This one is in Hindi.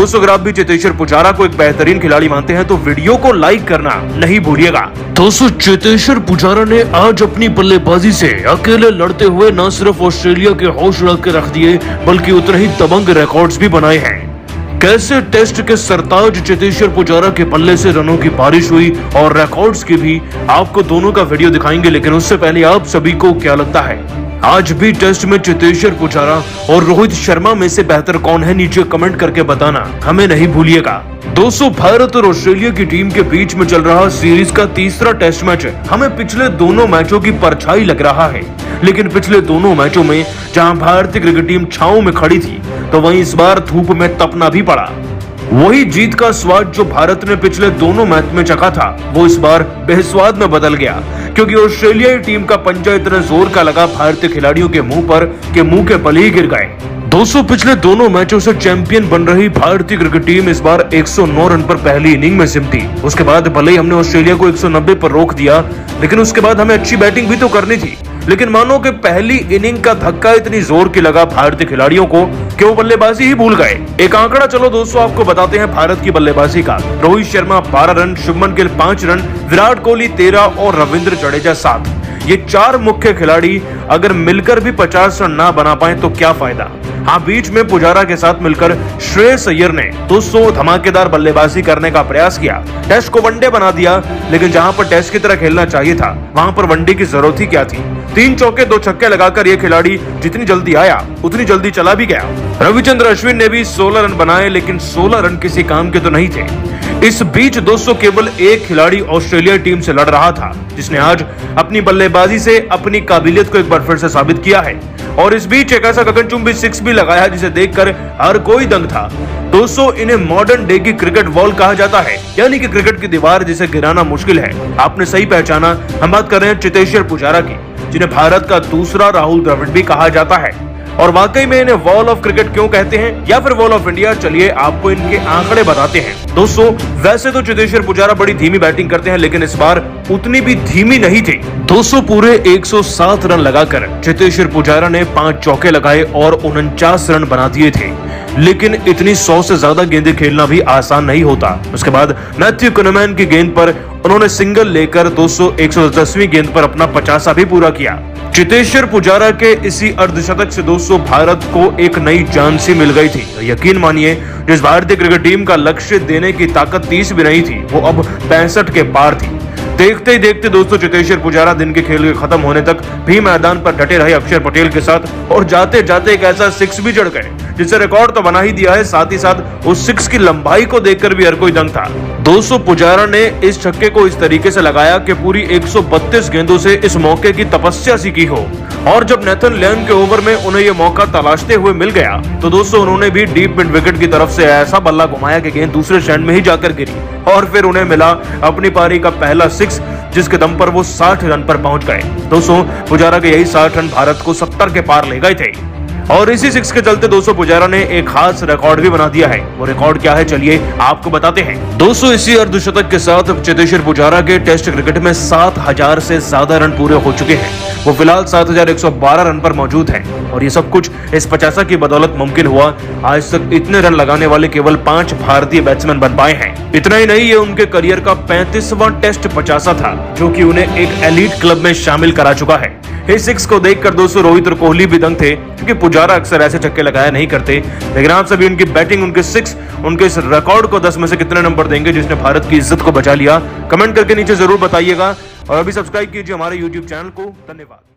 दोस्तों अगर आप भी चेतेश्वर पुजारा को एक बेहतरीन खिलाड़ी मानते हैं तो वीडियो को लाइक करना नहीं भूलिएगा। दोस्तों चेतेश्वर पुजारा ने आज अपनी बल्लेबाजी से अकेले लड़ते हुए न सिर्फ ऑस्ट्रेलिया के हौश उड़ा के रख दिए बल्कि उतने ही दबंग रिकॉर्ड्स भी बनाए हैं। कैसे टेस्ट के सरताज चेतेश्वर पुजारा के पल्ले से रनों की बारिश हुई और रिकॉर्ड्स की भी आपको दोनों का वीडियो दिखाएंगे, लेकिन उससे पहले आप सभी को क्या लगता है आज भी टेस्ट में चेतेश्वर पुजारा और रोहित शर्मा में से बेहतर कौन है, नीचे कमेंट करके बताना हमें नहीं भूलिएगा। दोस्तों भारत और ऑस्ट्रेलिया की टीम के बीच में चल रहा सीरीज का तीसरा टेस्ट मैच है। हमें पिछले दोनों मैचों की परछाई लग रहा है, लेकिन पिछले दोनों मैचों में जहां भारतीय क्रिकेट टीम छांव में खड़ी थी तो वहीं इस बार धूप में तपना भी पड़ा। वही जीत का स्वाद जो भारत ने पिछले दोनों मैच में चखा था वो इस बार बेस्वाद में बदल गया, क्योंकि ऑस्ट्रेलियाई टीम का पंजा इतने जोर का लगा भारतीय खिलाड़ियों के मुंह के बल ही गिर गए। दोस्तों पिछले दोनों मैचों से चैंपियन बन रही भारतीय क्रिकेट टीम इस बार 109 रन पर पहली इनिंग में सिमटी। उसके बाद भले ही हमने ऑस्ट्रेलिया को 190 पर रोक दिया, लेकिन उसके बाद हमें अच्छी बैटिंग भी तो करनी थी। लेकिन मानो कि पहली इनिंग का धक्का इतनी जोर की लगा भारतीय खिलाड़ियों को कि वो बल्लेबाजी ही भूल गए। एक आंकड़ा चलो दोस्तों आपको बताते हैं भारत की बल्लेबाजी का। रोहित शर्मा 12 रन, शुभमन गिल 5 रन, विराट कोहली 13 और रविंद्र जडेजा 7। ये 4 मुख्य खिलाड़ी अगर मिलकर भी 50 रन ना बना पाए तो क्या फायदा। हाँ, बीच में पुजारा के साथ मिलकर श्रेयस अय्यर ने 200 धमाकेदार बल्लेबाजी करने का प्रयास किया, टेस्ट को वनडे बना दिया, लेकिन जहां पर टेस्ट की तरह खेलना चाहिए था वहां पर वनडे की जरूरत ही क्या थी। 3 चौके 2 छक्के लगाकर ये खिलाड़ी जितनी जल्दी आया उतनी जल्दी चला भी गया। रविचंद्र अश्विन ने भी 16 रन बनाए, लेकिन 16 रन किसी काम के तो नहीं थे। इस बीच दोस्तों केवल एक खिलाड़ी ऑस्ट्रेलिया टीम से लड़ रहा था जिसने आज अपनी बल्लेबाजी से अपनी काबिलियत को एक बार फिर से साबित किया है, और इस बीच एक ऐसा गगनचुंबी 6 भी लगाया जिसे देखकर हर कोई दंग था। दोस्तों इन्हें मॉडर्न डे की क्रिकेट वॉल कहा जाता है, यानी कि क्रिकेट की दीवार जिसे गिराना मुश्किल है। आपने सही पहचाना, हम बात कर रहे हैं चेतेश्वर पुजारा की, जिन्हें भारत का दूसरा राहुल द्रविड़ भी कहा जाता है। और वाकई में इन्हें वॉल ऑफ क्रिकेट क्यों कहते हैं या फिर वॉल ऑफ इंडिया, चलिए आपको इनके आंकड़े बताते हैं। दोस्तों वैसे तो चेतेश्वर पुजारा बड़ी धीमी बैटिंग करते हैं, लेकिन इस बार उतनी भी धीमी नहीं थी। दोस्तों पूरे 107 रन लगाकर चेतेश्वर पुजारा ने 5 चौके लगाए और 49 रन बना दिए थे, लेकिन इतनी 100 से ज्यादा गेंदें खेलना भी आसान नहीं होता। उसके बाद मैथ्यू कुनमैन की गेंद पर उन्होंने सिंगल लेकर 110वीं गेंद पर अपना 50 भी पूरा किया। चेतेश्वर पुजारा के इसी अर्धशतक से दोस्तों भारत को एक नई जान सी मिल गई थी। यकीन मानिए जिस भारतीय क्रिकेट टीम का लक्ष्य देने की ताकत 30 भी नहीं थी वो अब 65 के पार थी। देखते ही देखते दोस्तों चेतेश्वर पुजारा दिन के खेल के खत्म होने तक भी मैदान पर डटे रहे अक्षर पटेल के साथ, और जाते जाते एक ऐसा 6 भी जड़ गए जिससे रिकॉर्ड तो बना ही दिया है, साथ ही साथ उस 6 की लंबाई को देखकर भी हर कोई दंग था। दोस्तों पुजारा ने इस छक्के को इस तरीके से लगाया कि पूरी 132 गेंदों से इस मौके की तपस्या सी की हो, और जब नेथन लियन के ओवर में उन्हें यह मौका तलाशते हुए मिल गया तो दोस्तों उन्होंने भी डीप मिड विकेट की तरफ से ऐसा बल्ला घुमाया कि गेंद दूसरे स्टैंड में ही जाकर गिरी, और फिर उन्हें मिला अपनी पारी का पहला 6 जिसके दम पर वो 60 रन पर पहुंच गए। दोस्तों पुजारा के यही 60 रन भारत को 70 के पार ले गए थे, और इसी 6 के चलते दोस्तों पुजारा ने एक खास रिकॉर्ड भी बना दिया है। वो रिकॉर्ड क्या है चलिए आपको बताते हैं। दोस्तों इसी अर्धशतक के साथ चेतेश्वर पुजारा के टेस्ट क्रिकेट में 7000 से ज्यादा रन पूरे हो चुके हैं। वो फिलहाल 7112 रन पर मौजूद हैं, और ये सब कुछ इस 50 की बदौलत मुमकिन हुआ। आज तक इतने रन लगाने वाले केवल 5 भारतीय बैट्समैन बन पाए हैं। इतना ही नहीं, ये उनके करियर का 35वां टेस्ट 50 था जो कि उन्हें एक एलीट क्लब में शामिल करा चुका है। इस 6 को देखकर दोस्तों रोहित और कोहली भी दंग थे, क्योंकि पुजारा अक्सर ऐसे छक्के लगाया नहीं करते। लेकिन आप सभी उनकी बैटिंग, उनके 6, उनके इस रिकॉर्ड को 10 में से कितने नंबर देंगे जिसने भारत की इज्जत को बचा लिया, कमेंट करके नीचे जरूर बताइएगा। और अभी सब्सक्राइब कीजिए हमारे YouTube चैनल को। धन्यवाद।